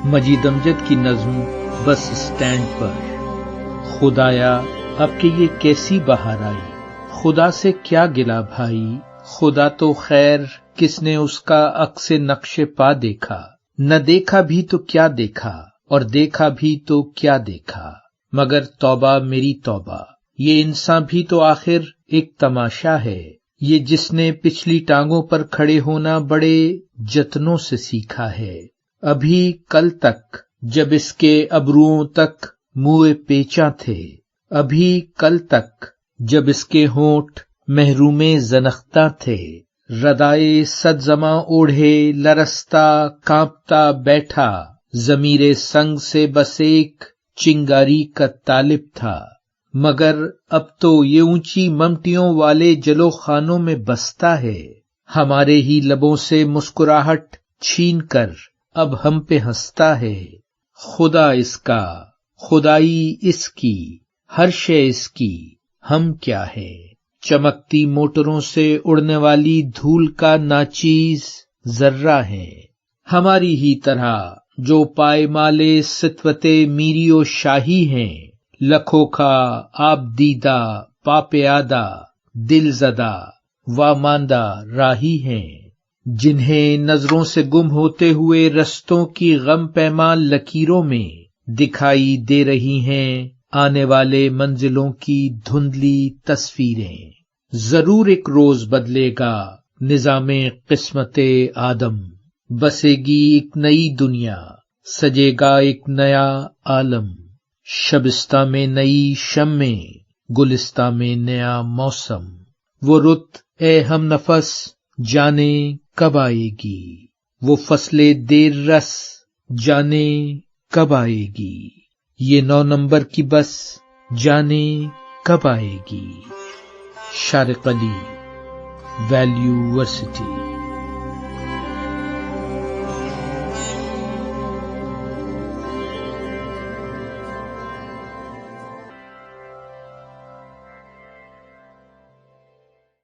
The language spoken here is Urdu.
مجید امجد کی نظم بس اسٹینڈ پر۔ خدایا اب کہ یہ کیسی بہار آئی، خدا سے کیا گلا بھائی، خدا تو خیر کس نے اس کا عکس نقش پا دیکھا، نہ دیکھا بھی تو کیا دیکھا اور دیکھا بھی تو کیا دیکھا، مگر توبہ میری توبہ، یہ انسان بھی تو آخر ایک تماشا ہے، یہ جس نے پچھلی ٹانگوں پر کھڑے ہونا بڑے جتنوں سے سیکھا ہے، ابھی کل تک جب اس کے ابروؤں تک منہ پیچاں تھے، ابھی کل تک جب اس کے ہونٹ محروم زنختہ تھے، ردائے صد زماں اوڑھے لرزتا کانپتا بیٹھا، ضمیر سنگ سے بس ایک چنگاری کا طالب تھا، مگر اب تو یہ اونچی ممٹیوں والے جلو خانوں میں بستا ہے، ہمارے ہی لبوں سے مسکراہٹ چھین کر اب ہم پہ ہنستا ہے، خدا اس کا، خدائی اس کی، ہر شے اس کی، ہم کیا ہے، چمکتی موٹروں سے اڑنے والی دھول کا ناچیز ذرہ ہے، ہماری ہی طرح جو پائمال سطوت میری و شاہی ہیں، لکھوں کا آپ دیدہ پاپیادہ دل زدہ واماندہ راہی ہیں، جنہیں نظروں سے گم ہوتے ہوئے رستوں کی غم پیماں لکیروں میں دکھائی دے رہی ہیں آنے والے منزلوں کی دھندلی تصویریں۔ ضرور ایک روز بدلے گا نظام قسمت آدم، بسے گی ایک نئی دنیا، سجے گا ایک نیا عالم، شبستہ میں نئی شمیں، گلستہ میں نیا موسم، وہ رت اے ہم نفس جانے کب آئے گی، وہ فصل دیر رس جانے کب آئے گی، یہ 9 نمبر کی بس جانے کب آئے گی۔ شارق علی، ویلیو ورسٹی۔